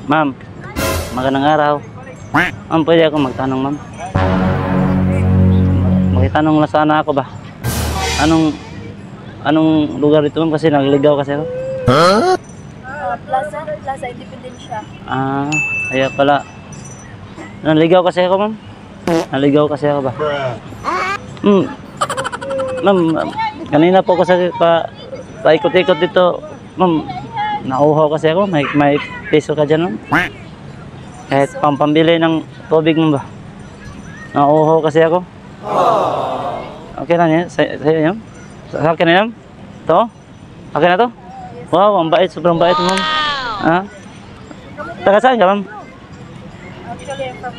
Ma'am, magandang araw. Ma'am, pwede ako magtanong, ma'am? Magtanong lang sana ako ba? Anong lugar dito, ma'am? Kasi nagliligaw kasi ako. Plaza Independencia. Kaya pala. Naligaw kasi ako, ma'am. Naligaw kasi ako ba? Ma'am, kanina po kasi paikot-ikot dito, ma'am. Nauhaw kasi ako. May piso ka dyan, ma'am. Kahit pampambili ng tubig mo ba? Nauhaw kasi ako. Okay na niya? Sa'yo yan? Sa akin na yan? Ito? Okay na to? Wow, ang bait. Sobrang bait, ma'am. Taga saan ka, ma'am? Actually, I'm from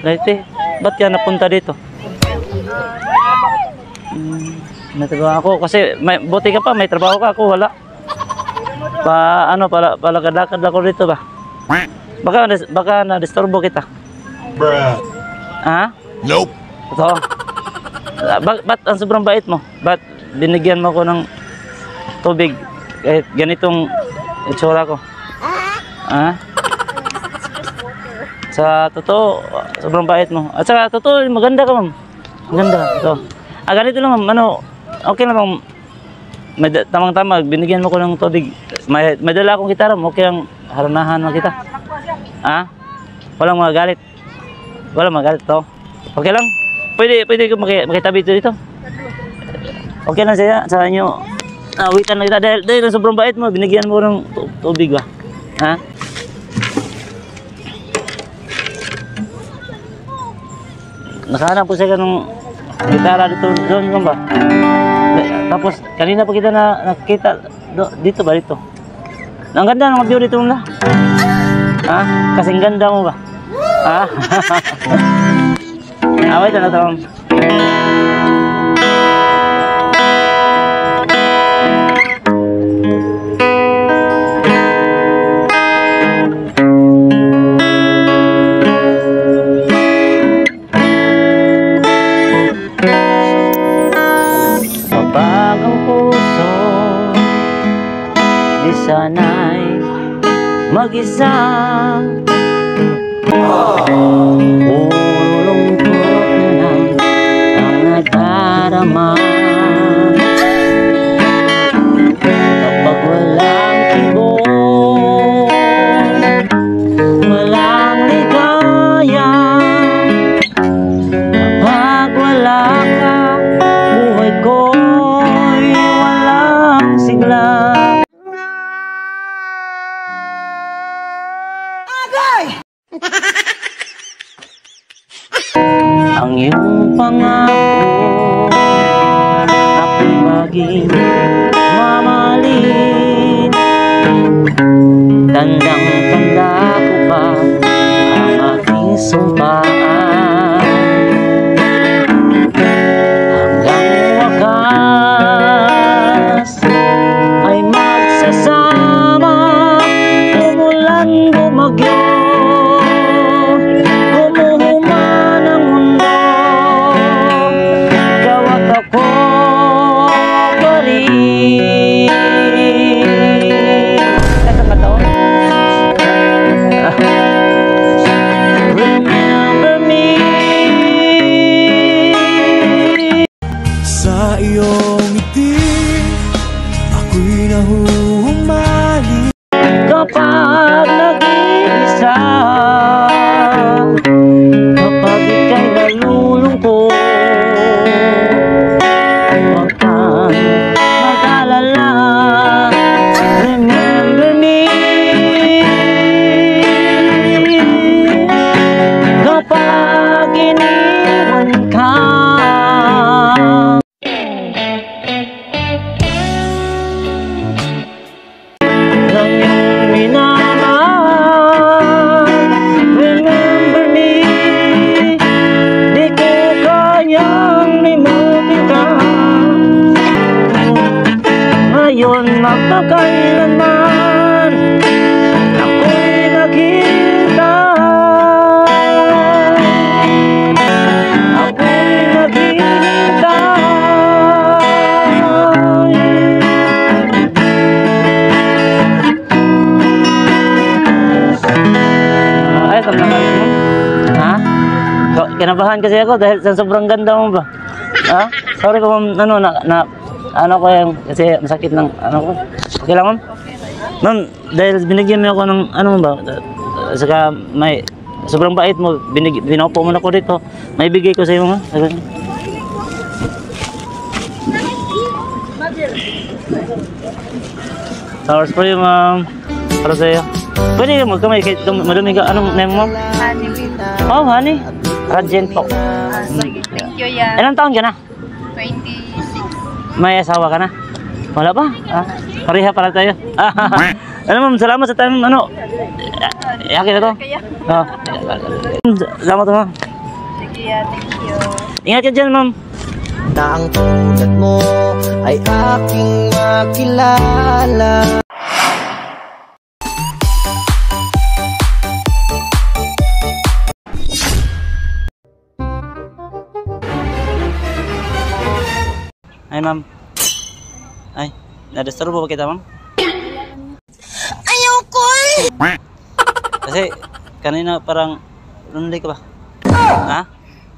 Leyte. Leyte. Ba't ka napunta dito? Natrabaho ako. Kasi buti ka pa, may trabaho ka. Ako wala. Palakad-lakad ako dito ba? Baka na-disturbo kita. Nope. Ito. Ba't ang sobrang bait mo? Ba't binigyan mo ko ng tubig kahit ganitong itsura ko? Sa totoo, sobrang bait mo. At saka totoo, maganda ka, ma'am. Maganda. Ito. Ganito lang, ma'am. Okay lang, ma'am. Tamang-tama, binigyan mo ko ng tubig. May dala akong gitara, okay ang haranahan mo kita. Walang magalit. Walang magalit to. Okay lang? Pwede ko makitabi dito. Okay lang sa inyo. Witan lang kita. Dahil sobrang bait mo, binigyan mo ng tubig ba? Nakahanap po siya ng gitara dito doon ba? Tapos kanina pa kita nakita dito ba dito? Ang ganda ng view dito na. Kasing ganda mo ba? Wait na ito. Kapag ang puso di sana'y mag-isa, nadarama. Kapag walang tibok, walang ligaya, kapag wala ka, buhay ko'y walang sigla. Ang iyong pangako ako'y maging mamahalin. Tandang-tanda ko pa ang aking sumpaan. Hanggang wakas ay magsasama, umulan bumagyo. Remember me. Sa iyong ngiti ako'y nahuhumali. Kapag nag-iisa, kapag ika'y nalulungkot, huwag kang mag-alala. Remember me. Kapag iniwan ka, ng iyong minamahal. Remember me. Di ko kayang limutin ka. Ngayon magpakailanman ako'y naghihintay. Ako'y naghihintay. kinabahan kasi ako dahil sa sobrang ganda mo ba. Ha? Sorry ko ma'am, ano ko yung, kasi masakit ng, ano ko. Okay lang ma'am? Ma'am, dahil binigyan mo ako ng, ano ba, saka may, sobrang bait mo, binaupo mo na ko dito, may bigay ko sa iyo ma'am. Flowers for you ma'am. Para sa iyo. Pwede ka magkamay, kahit madumi ka, anong name mo ma'am? Honey with Oh, honey. Radiant po. sige, thank you yan. Ilang taon ka na? 26. May asawa ka na? Wala pa? Pareha pala tayo. Ano ma'am, salamat sa time, ano? Yakin na to? Kaya, Oh. Salamat ma'am. sige yan, thank you. Ingat ka dyan ma'am. Na ang tulad mo ay aking makilala. Ay ma'am. Ay, na-disturbo ba kita ma'am? Ayoko Kasi kanina parang lunli ka ba? Ha?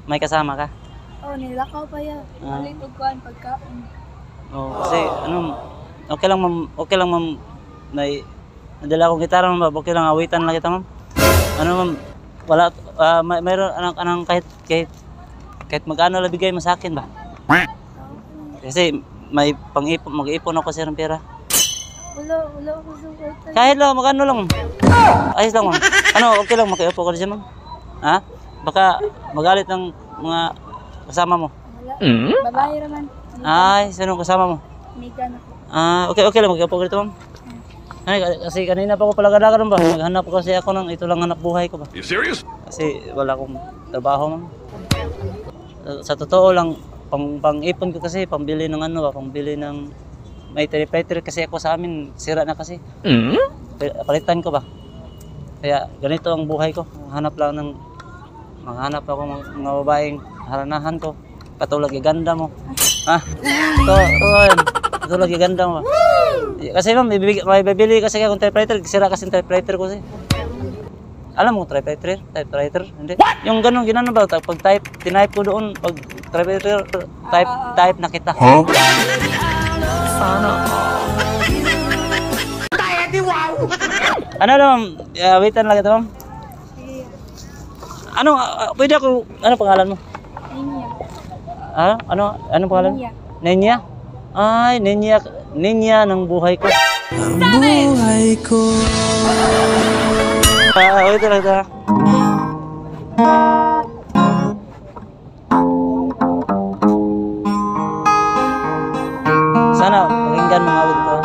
May kasama ka? Oh, nilakaw pa yan. Ah. Ulit ugkuhan pagkaon. Oo, kasi ano, okay lang ma'am, nadala akong gitara ma'am, okay lang awitan lang kita ma'am. Ano ma'am, wala, mayroon anong kahit magkano lang bigay mo sa akin ba? Kasi may mag-ipon ako sa ng pera. Wala ako subutan. Kahit lang, magkano lang ma'am. Ayos lang ma'am. Ano, okay lang makiupo ko dyan ma'am. Ha? Baka magalit ng mga kasama mo. Wala. Babae raman. Ay, sino kasama mo? Nika na ko. Okay lang, mag-upo ko dito ma'am. Ay, kasi kanina pa ako palagadagan ba? Naghanap ko kasi ako ng ito lang hanap buhay ko ba? You serious? Kasi wala akong trabaho ma'am. Sa totoo lang, pang-ipon ko kasi, pambili ng ano ba, pambili ng may typewriter kasi ako sa amin, sira na kasi. Palitan ko ba? Kaya ganito ang buhay ko. Maghanap ako ng mga babaeng haranahan ko. Katulad yung ganda mo. Ha? Katulad yung ganda mo. Kasi ma'am, may bibili kasi akong typewriter, sira kasi yung typewriter ko kasi. Alam mo typewriter? Hindi. Yung ganun, ginano ba? Pag tinype ko doon, pag typewriter, type na kita. Huh? Ano ma'am? Waitan lang ito ma'am. Sige. Pwede ako, ano pangalan mo? Ninya. Ano pangalan mo? Ninya. Nenya? Ay, Nenya ng buhay ko. Ang buhay ko. Wait lang ito. Sana pakinggan mga awit ito.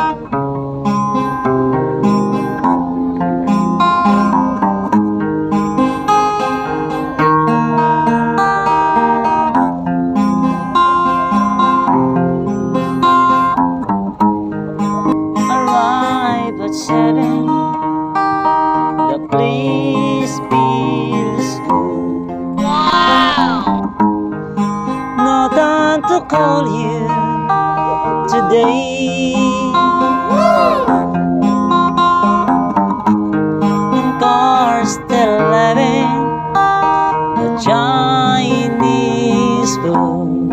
Arrive at 7. The place feels cool. Wow! No time to call you today. Cars still living the Chinese food.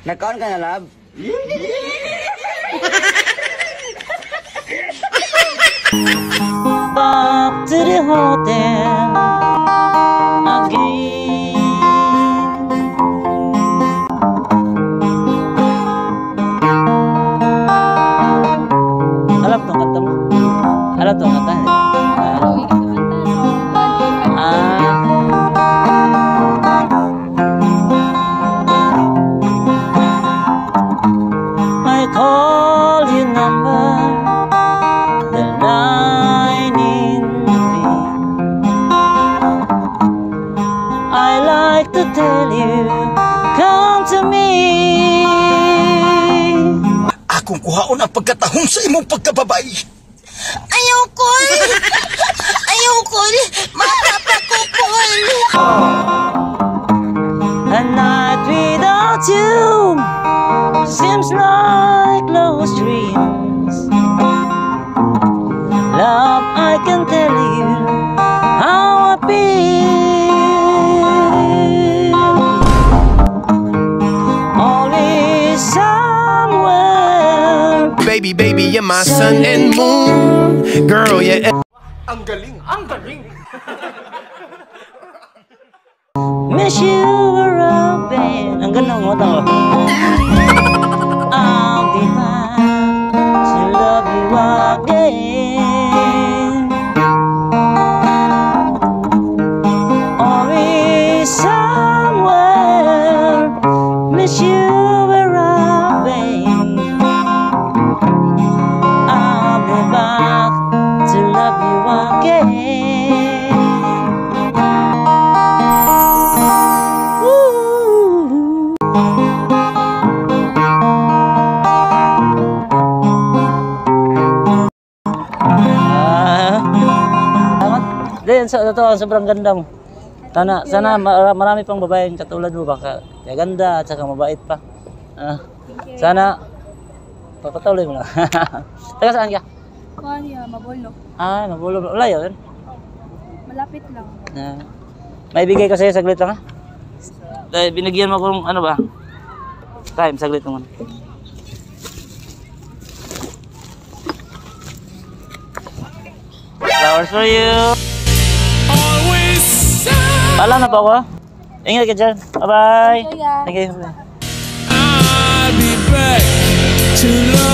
Nagkaon ka na, lab? Back to the hotel again. Alam tong kanta mo? Alam tong kanta? Uwi ka kumanta. I call your number, the line in vain. I like to tell you, come to me. Akong kuhaon ang pagkatahong sa imong pagkababay. Ayoko! Ayoko! Mapapakukul! A night without you seems like lost dreams. Love, I can tell you how I feel. baby, baby, you're my sun and moon. Girl, yeah. Miss you around, babe. Ang ganda mo, tama. I'll be back to love you again. Or is somewhere, miss you around, babe. I'll be back to love you again. Then sa totoo, sobrang ganda mo. Sana marami pang babaeng katulad mo baka kaya ganda at saka mabait pa. Sana papatuloy mo lang. Taga saan ka? Kuya, Mabolo. Mabulong. Wala yun. Malapit lang. May bigay ko sa'yo saglit lang ha. Dahil binigyan mo kung ano ba? Time, saglit naman. Flowers for you. Paalam na po ako. Ingat ka dyan. Bye-bye. Kuya. Thank you. I'll be back to love